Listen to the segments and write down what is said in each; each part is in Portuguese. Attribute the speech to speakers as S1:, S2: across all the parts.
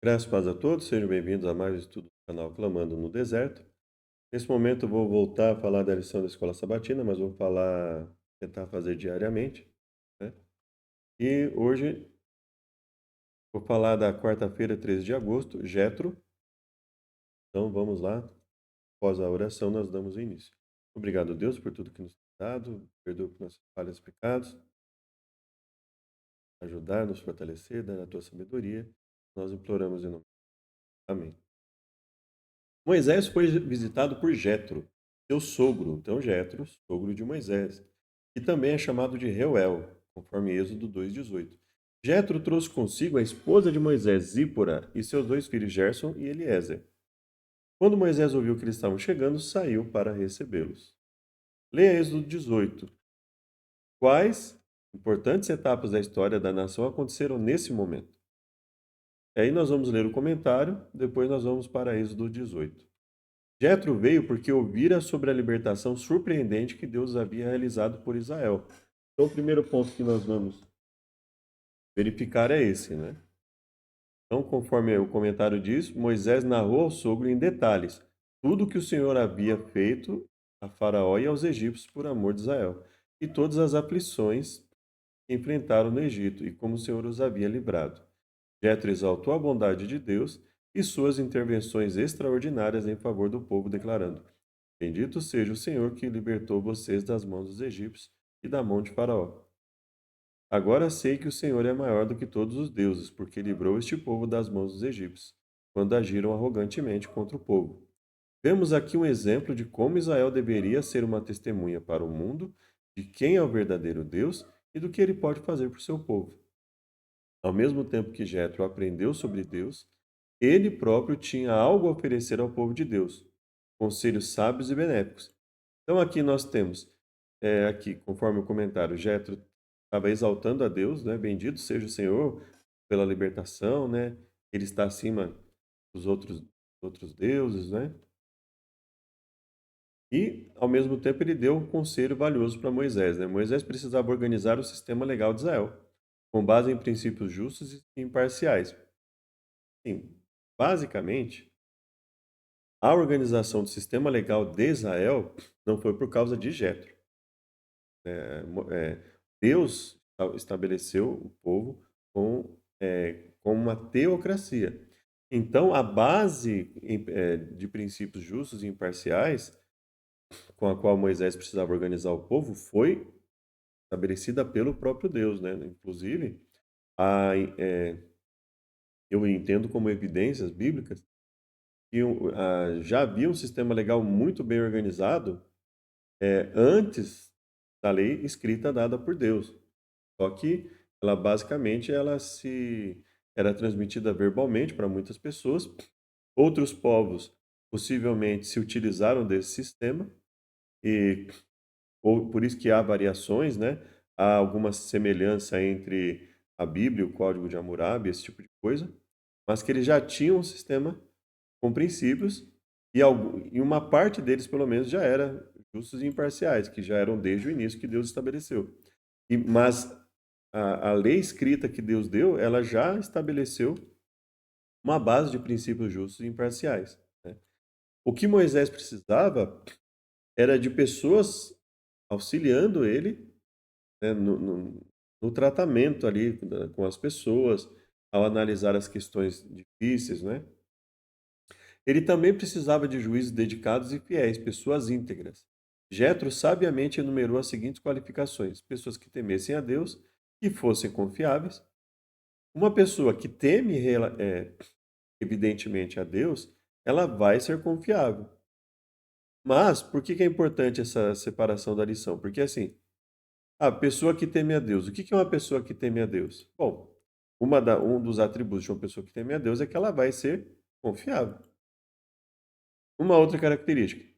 S1: Graças e paz a todos, sejam bem-vindos a mais um estudo do canal Clamando no Deserto. Nesse momento eu vou voltar a falar da lição da Escola Sabatina, mas vou tentar fazer diariamente, né? E hoje vou falar da quarta-feira, 13 de agosto, Jetro. Então vamos lá, após a oração nós damos o início. Obrigado, Deus, por tudo que nos tem dado, perdoa por nossas falhas e pecados, ajudar, nos fortalecer, dar a tua sabedoria. Nós imploramos em nome. Amém. Moisés foi visitado por Jetro, seu sogro, então Jetro, sogro de Moisés, que também é chamado de Reuel, conforme Êxodo 2:18. Jetro trouxe consigo a esposa de Moisés, Zípora, e seus dois filhos Gerson e Eliezer. Quando Moisés ouviu que eles estavam chegando, saiu para recebê-los. Leia Êxodo 18. Quais importantes etapas da história da nação aconteceram nesse momento? E aí nós vamos ler o comentário, depois nós vamos para Êxodo 18. Jetro veio porque ouvira sobre a libertação surpreendente que Deus havia realizado por Israel. Então, o primeiro ponto que nós vamos verificar é esse, né? Então, conforme o comentário diz, Moisés narrou ao sogro em detalhes tudo o que o Senhor havia feito a Faraó e aos egípcios por amor de Israel, e todas as aflições que enfrentaram no Egito, e como o Senhor os havia livrado. Jetro exaltou a bondade de Deus e suas intervenções extraordinárias em favor do povo, declarando: Bendito seja o Senhor que libertou vocês das mãos dos egípcios e da mão de Faraó. Agora sei que o Senhor é maior do que todos os deuses, porque livrou este povo das mãos dos egípcios, quando agiram arrogantemente contra o povo. Vemos aqui um exemplo de como Israel deveria ser uma testemunha para o mundo de quem é o verdadeiro Deus e do que ele pode fazer por seu povo. Ao mesmo tempo que Jetro aprendeu sobre Deus, ele próprio tinha algo a oferecer ao povo de Deus, conselhos sábios e benéficos. Então aqui nós temos, aqui, conforme o comentário, Jetro estava exaltando a Deus, né? Bendito seja o Senhor pela libertação, né? Ele está acima dos outros deuses, né? E, ao mesmo tempo, ele deu um conselho valioso para Moisés, né? Moisés precisava organizar o sistema legal de Israel, com base em princípios justos e imparciais. Sim, basicamente, a organização do sistema legal de Israel não foi por causa de Jetro. Deus estabeleceu o povo com uma teocracia. Então, a base de princípios justos e imparciais, com a qual Moisés precisava organizar o povo, foi estabelecida pelo próprio Deus, né? Inclusive, a, é, eu entendo como evidências bíblicas que já havia um sistema legal muito bem organizado antes da lei escrita dada por Deus. Só que ela basicamente era transmitida verbalmente para muitas pessoas. Outros povos possivelmente se utilizaram desse sistema e por isso que há variações, né? Há alguma semelhança entre a Bíblia e o Código de Hammurabi, esse tipo de coisa, mas que eles já tinham um sistema com princípios e uma parte deles, pelo menos, já era justos e imparciais, que já eram desde o início que Deus estabeleceu. Mas a lei escrita que Deus deu, ela já estabeleceu uma base de princípios justos e imparciais, né? O que Moisés precisava era de pessoas auxiliando ele, né, no tratamento ali com as pessoas, ao analisar as questões difíceis, né? Ele também precisava de juízes dedicados e fiéis, pessoas íntegras. Jetro sabiamente enumerou as seguintes qualificações: pessoas que temessem a Deus, que fossem confiáveis. Uma pessoa que teme evidentemente a Deus, ela vai ser confiável. Mas por que é importante essa separação da lição? Porque assim, a pessoa que teme a Deus. O que é uma pessoa que teme a Deus? Bom, um dos atributos de uma pessoa que teme a Deus é que ela vai ser confiável. Uma outra característica: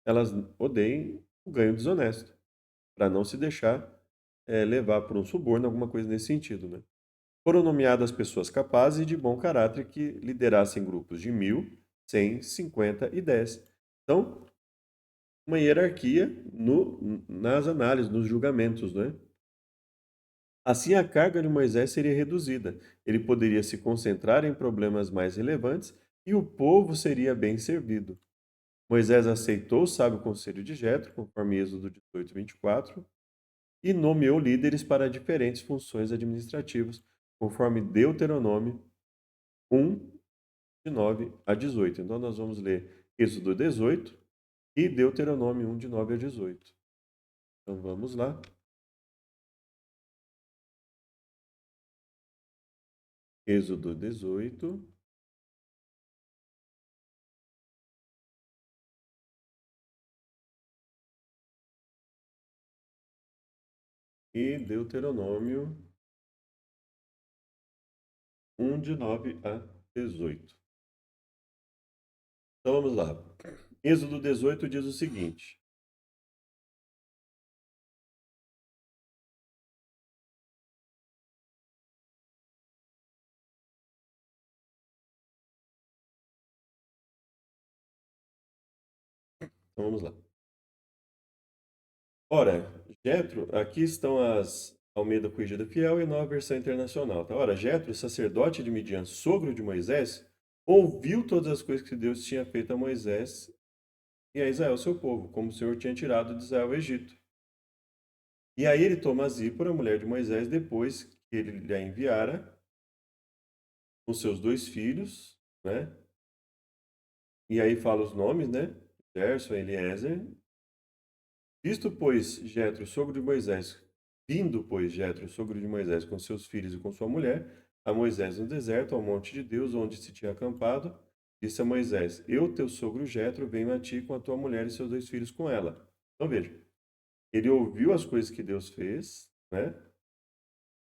S1: elas odeiam o ganho desonesto, para não se deixar levar por um suborno, alguma coisa nesse sentido, né? Foram nomeadas pessoas capazes e de bom caráter que liderassem grupos de 1.000, 100, 50 e 10. Então, uma hierarquia nas análises, nos julgamentos, né? Assim, a carga de Moisés seria reduzida. Ele poderia se concentrar em problemas mais relevantes e o povo seria bem servido. Moisés aceitou o sábio conselho de Jetro, conforme Êxodo 18, 24, e nomeou líderes para diferentes funções administrativas, conforme Deuteronômio 1, de 9 a 18. Então, nós vamos ler Êxodo 18 e Deuteronômio 1, de 9 a 18. Então, vamos lá. Êxodo 18 e Deuteronômio 1, de 9 a 18. Então, vamos lá. Êxodo 18 diz o seguinte: então, vamos lá. Ora, Jetro, aqui estão as Almeida Corrigida Fiel e Nova Versão Internacional. Tá? Ora, Jetro, sacerdote de Midian, sogro de Moisés, ouviu todas as coisas que Deus tinha feito a Moisés e a Israel, seu povo, como o Senhor tinha tirado de Israel o Egito. E aí ele toma a Zípora, mulher de Moisés, depois que ele lhe a enviara, com seus 2 filhos, né? E aí fala os nomes, né? Gerson, Eliezer. Visto, pois, Jetro, sogro de Moisés, vindo, pois, Jetro, sogro de Moisés, com seus filhos e com sua mulher, a Moisés no deserto, ao monte de Deus, onde se tinha acampado, disse a Moisés: Eu, teu sogro Jetro, venho a ti com a tua mulher e seus 2 filhos com ela. Então veja, ele ouviu as coisas que Deus fez, né?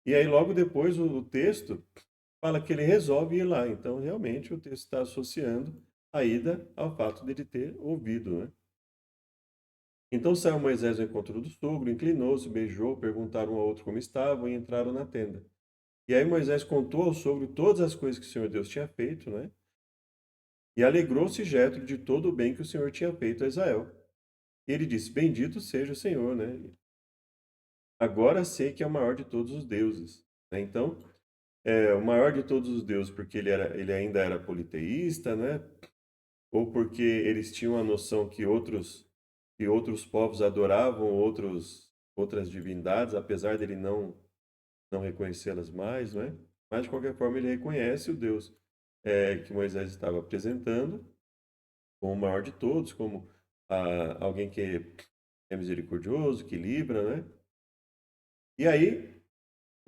S1: E aí logo depois o texto fala que ele resolve ir lá. Então realmente o texto está associando a ida ao fato dele ter ouvido, né? Então saiu Moisés ao encontro do sogro, inclinou-se, beijou, perguntaram um ao outro como estavam e entraram na tenda. E aí Moisés contou ao sogro todas as coisas que o Senhor Deus tinha feito, né? E alegrou-se Jetro de todo o bem que o Senhor tinha feito a Israel. E ele disse: Bendito seja o Senhor, né? Agora sei que é o maior de todos os deuses. Né? Então, o maior de todos os deuses porque ele ainda era politeísta, né? Ou porque eles tinham a noção que outros povos adoravam outras divindades, apesar dele não reconhecê-las mais, né? Mas de qualquer forma ele reconhece o Deus que Moisés estava apresentando como o maior de todos, como alguém que é misericordioso, que livra, né? E aí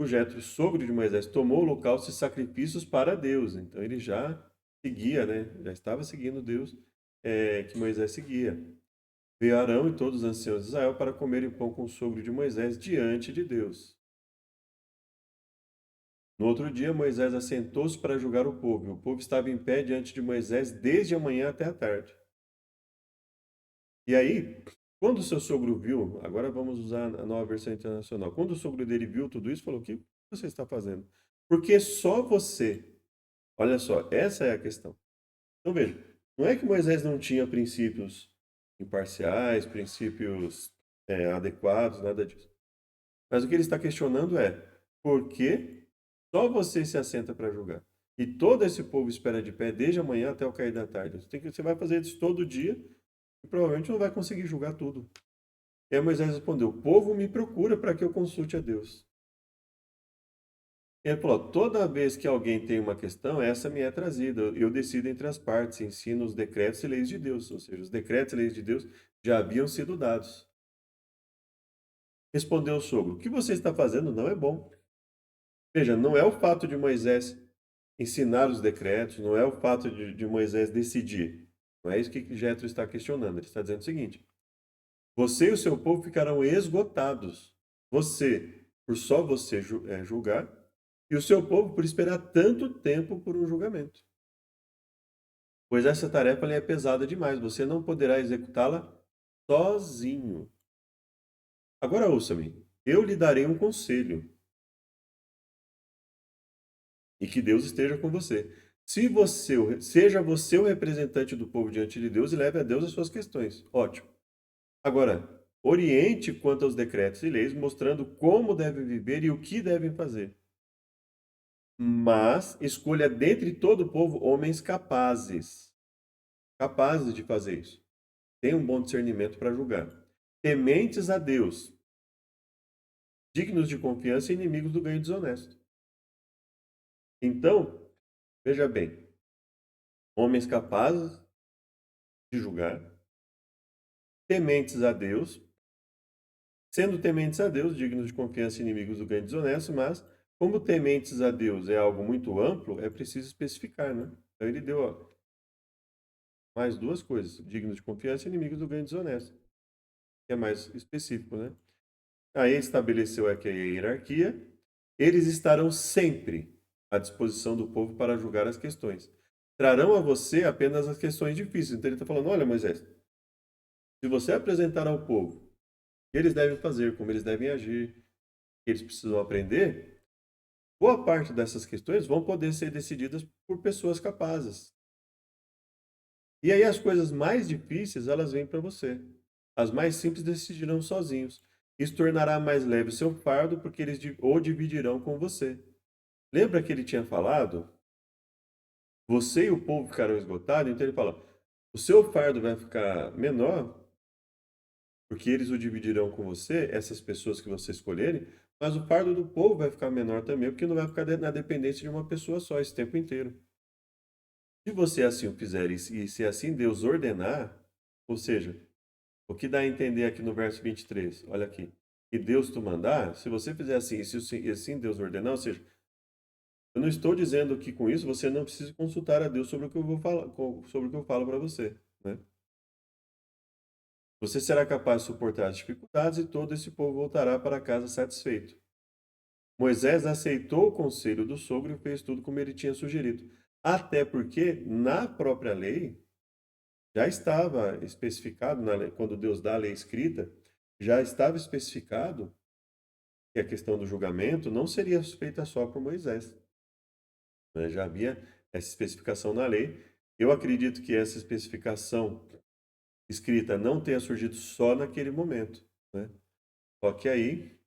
S1: o Jetro, sogro de Moisés, tomou holocaustos e sacrifícios para Deus. Então ele já seguia, né? Já estava seguindo Deus que Moisés seguia. Veio Arão e todos os anciãos de Israel para comerem pão com o sogro de Moisés diante de Deus. No outro dia, Moisés assentou-se para julgar o povo, e o povo estava em pé diante de Moisés desde a manhã até a tarde. E aí, quando o seu sogro viu, agora vamos usar a nova versão internacional, quando o sogro dele viu tudo isso, falou: O que você está fazendo? Porque só você, olha só, essa é a questão. Então veja, não é que Moisés não tinha princípios imparciais, princípios adequados, nada disso. Mas o que ele está questionando é: por que só você se assenta para julgar? E todo esse povo espera de pé desde a manhã até o cair da tarde. Você vai fazer isso todo dia e provavelmente não vai conseguir julgar tudo. E aí Moisés respondeu: O povo me procura para que eu consulte a Deus. Ele falou: Toda vez que alguém tem uma questão, essa me é trazida. Eu decido entre as partes, ensino os decretos e leis de Deus. Ou seja, os decretos e leis de Deus já haviam sido dados. Respondeu o sogro: O que você está fazendo não é bom. Veja, não é o fato de Moisés ensinar os decretos, não é o fato de Moisés decidir. Não é isso que Jetro está questionando. Ele está dizendo o seguinte: Você e o seu povo ficarão esgotados. Você, por só você julgar, e o seu povo por esperar tanto tempo por um julgamento. Pois essa tarefa lhe é pesada demais. Você não poderá executá-la sozinho. Agora ouça-me. Eu lhe darei um conselho. E que Deus esteja com você. Seja você o representante do povo diante de Deus e leve a Deus as suas questões. Ótimo. Agora, oriente quanto aos decretos e leis, mostrando como devem viver e o que devem fazer. Mas escolha dentre todo o povo homens capazes de fazer isso. Tem um bom discernimento para julgar. Tementes a Deus, dignos de confiança e inimigos do ganho desonesto. Então, veja bem, homens capazes de julgar, tementes a Deus, sendo tementes a Deus, dignos de confiança e inimigos do ganho desonesto, mas como tementes a Deus é algo muito amplo, é preciso especificar, né? Então ele deu mais duas coisas, dignos de confiança e inimigos do ganho desonesto, que é mais específico, né? Aí estabeleceu aqui a hierarquia. Eles estarão sempre à disposição do povo para julgar as questões. Trarão a você apenas as questões difíceis. Então ele está falando: olha, Moisés, se você apresentar ao povo o que eles devem fazer, como eles devem agir, o que eles precisam aprender, boa parte dessas questões vão poder ser decididas por pessoas capazes. E aí as coisas mais difíceis, elas vêm para você. As mais simples decidirão sozinhos. Isso tornará mais leve o seu fardo, porque eles o dividirão com você. Lembra que ele tinha falado? Você e o povo ficarão esgotados? Então ele fala: o seu fardo vai ficar menor, porque eles o dividirão com você, essas pessoas que você escolherem, mas o fardo do povo vai ficar menor também, porque não vai ficar na dependência de uma pessoa só esse tempo inteiro. Se você assim o fizer e se assim Deus ordenar, ou seja, o que dá a entender aqui no verso 23, olha aqui, que Deus te mandar, se você fizer assim, e se assim Deus ordenar, ou seja, eu não estou dizendo que com isso você não precisa consultar a Deus sobre o que eu vou falar, sobre o que eu falo para você, né? Você será capaz de suportar as dificuldades e todo esse povo voltará para casa satisfeito. Moisés aceitou o conselho do sogro e fez tudo como ele tinha sugerido. Até porque na própria lei já estava especificado, quando Deus dá a lei escrita, já estava especificado que a questão do julgamento não seria feita só por Moisés, né? Já havia essa especificação na lei. Eu acredito que essa especificação escrita não tenha surgido só naquele momento, né? Só que aí,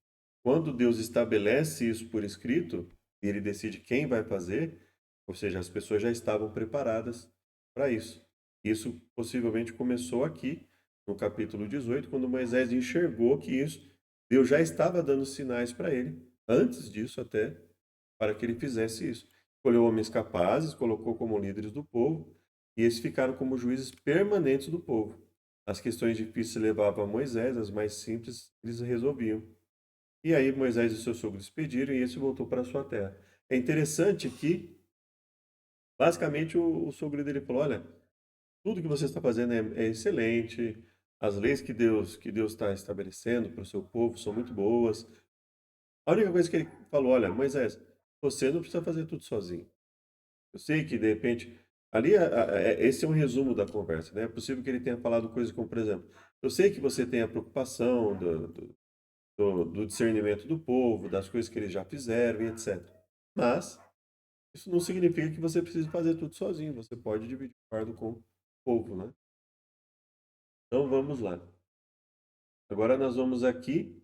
S1: quando Deus estabelece isso por escrito, e ele decide quem vai fazer, ou seja, as pessoas já estavam preparadas para isso. Isso possivelmente começou aqui, no capítulo 18, quando Moisés enxergou que isso, Deus já estava dando sinais para ele, antes disso até, para que ele fizesse isso. Escolheu homens capazes, colocou como líderes do povo, e esses ficaram como juízes permanentes do povo. As questões difíceis levavam a Moisés, as mais simples eles resolviam. E aí Moisés e seu sogro despediram e esse voltou para sua terra. É interessante que, basicamente, o sogro dele falou: olha, tudo que você está fazendo é excelente, as leis que Deus está estabelecendo para o seu povo são muito boas. A única coisa que ele falou: olha, Moisés, você não precisa fazer tudo sozinho. Eu sei que, de repente, ali, esse é um resumo da conversa, né? É possível que ele tenha falado coisas como, por exemplo, eu sei que você tem a preocupação do discernimento do povo, das coisas que eles já fizeram e etc. Mas isso não significa que você precise fazer tudo sozinho. Você pode dividir o fardo com o povo, né? Então vamos lá. Agora nós vamos aqui,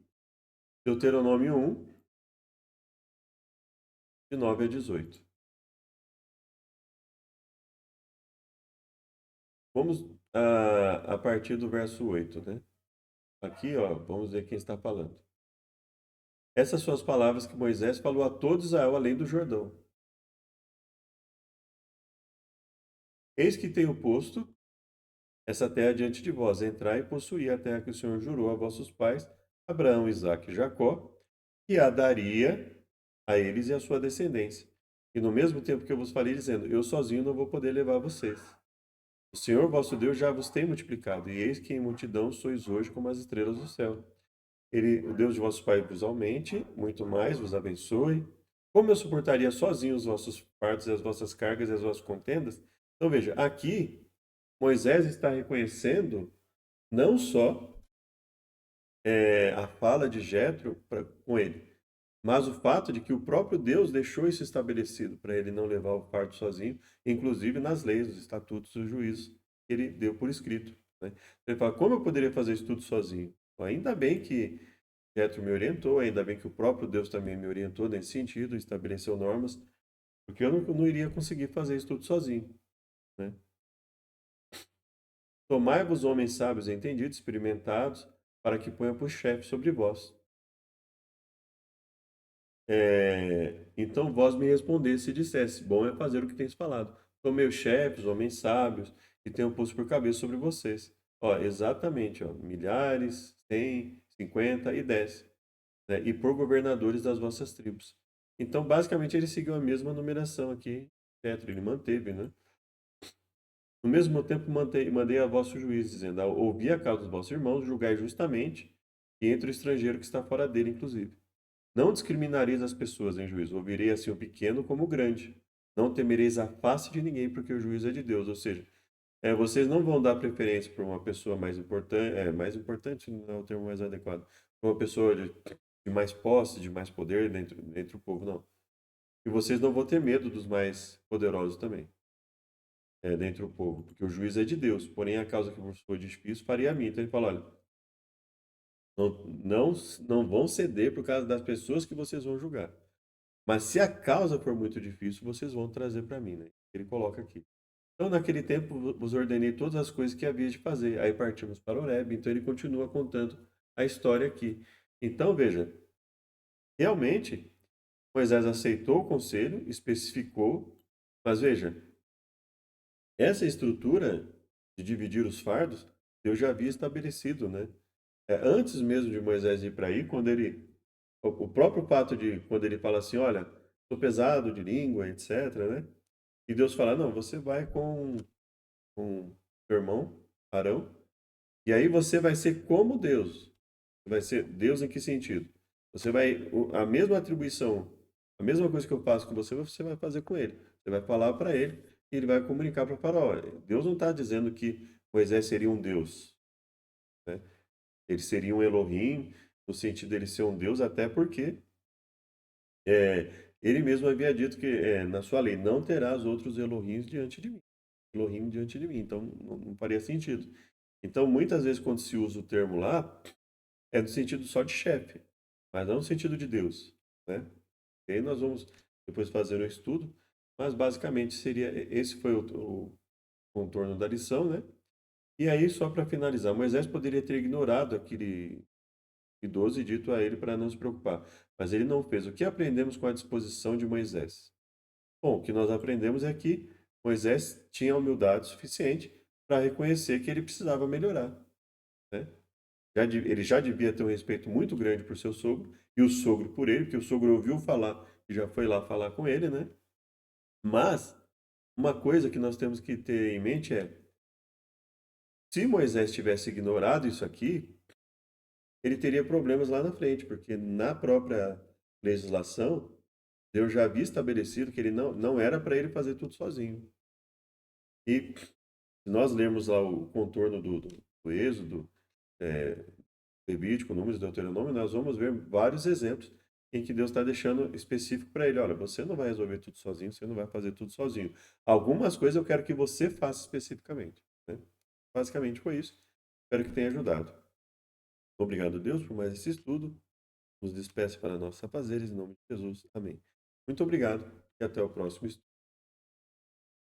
S1: Deuteronômio 1, de 9 a 18. Vamos a partir do verso 8, né? Aqui, ó, vamos ver quem está falando. Essas são as palavras que Moisés falou a todo Israel além do Jordão. Eis que tenho posto essa terra diante de vós, entrai e possuí a terra que o Senhor jurou a vossos pais, Abraão, Isaque e Jacó, que a daria a eles e à sua descendência. E no mesmo tempo que eu vos falei, dizendo: eu sozinho não vou poder levar vocês. O Senhor vosso Deus já vos tem multiplicado, e eis que em multidão sois hoje como as estrelas do céu. Ele, o Deus de vossos pais vos aumente, muito mais vos abençoe. Como eu suportaria sozinho os vossos partos, e as vossas cargas e as vossas contendas? Então veja, aqui Moisés está reconhecendo não só a fala de Jetro com ele, mas o fato de que o próprio Deus deixou isso estabelecido para ele não levar o fardo sozinho, inclusive nas leis, os estatutos, os juízos que ele deu por escrito, né? Ele fala: como eu poderia fazer isso tudo sozinho? Ainda bem que Jetro me orientou, ainda bem que o próprio Deus também me orientou nesse sentido, estabeleceu normas, porque eu não iria conseguir fazer isso tudo sozinho, né? Tomai-vos homens sábios e entendidos, experimentados, para que ponham por chefe sobre vós. Então vós me respondesse e dissesse, bom é fazer o que tens falado. Tomei os chefes, homens sábios, e tenho posto por cabeça sobre vocês. Ó, exatamente, ó, milhares, 100, 50 e 10, né? E por governadores das vossas tribos. Então, basicamente, ele seguiu a mesma numeração aqui, Petro, ele manteve, né? No mesmo tempo, mandei a vosso juiz, dizendo, ouvi a causa dos vossos irmãos, julgai justamente, e entre o estrangeiro que está fora dele, inclusive. Não discriminareis as pessoas em juízo, ouvirei assim o pequeno como o grande. Não temereis a face de ninguém, porque o juízo é de Deus. Ou seja, vocês não vão dar preferência para uma pessoa mais importante não é o termo mais adequado, para uma pessoa de mais posse, de mais poder dentro do povo, não. E vocês não vão ter medo dos mais poderosos também, dentro do povo, porque o juízo é de Deus. Porém, a causa que vos for difícil, faria a mim. Então ele fala, olha, não, não, não vão ceder por causa das pessoas que vocês vão julgar. Mas se a causa for muito difícil, vocês vão trazer para mim, né? Ele coloca aqui. Então, naquele tempo, vos ordenei todas as coisas que havia de fazer. Aí partimos para Horebe. Então, ele continua contando a história aqui. Então, veja, realmente, Moisés aceitou o conselho, especificou, mas veja, essa estrutura de dividir os fardos, Deus já havia estabelecido, né? Antes mesmo de Moisés ir para aí, o próprio fato de, quando ele fala assim, olha, sou pesado de língua, etc., né? E Deus fala, não, você vai com seu irmão, Arão, e aí você vai ser como Deus. Vai ser Deus em que sentido? Você vai, a mesma atribuição, a mesma coisa que eu faço com você, você vai fazer com ele. Você vai falar para ele e ele vai comunicar para o faraó. Deus não está dizendo que Moisés seria um Deus, né? Ele seria um Elohim, no sentido dele ser um Deus, até porque ele mesmo havia dito que na sua lei não terás outros Elohims diante de mim. Elohim diante de mim. Então não faria sentido. Então muitas vezes quando se usa o termo lá, é no sentido só de chefe, mas não no sentido de Deus, né? E aí nós vamos depois fazer um estudo, mas basicamente seria esse foi o contorno da lição, né? E aí só para finalizar, Moisés poderia ter ignorado aquele idoso e dito a ele para não se preocupar, mas ele não fez. O que aprendemos com a disposição de Moisés? Bom, o que nós aprendemos é que Moisés tinha humildade suficiente para reconhecer que ele precisava melhorar, né? Ele já devia ter um respeito muito grande por seu sogro e o sogro por ele, porque o sogro ouviu falar e já foi lá falar com ele, né? Mas uma coisa que nós temos que ter em mente é, se Moisés tivesse ignorado isso aqui, ele teria problemas lá na frente, porque na própria legislação, Deus já havia estabelecido que ele não era para ele fazer tudo sozinho. E se nós lermos lá o contorno do Êxodo, é, Levítico, Números, Deuteronômio, nós vamos ver vários exemplos em que Deus está deixando específico para ele. Olha, você não vai resolver tudo sozinho, você não vai fazer tudo sozinho. Algumas coisas eu quero que você faça especificamente, né? Basicamente foi isso. Espero que tenha ajudado. Obrigado, Deus, por mais esse estudo. Nos despeça para nossos afazeres, em nome de Jesus. Amém. Muito obrigado e até o próximo estudo.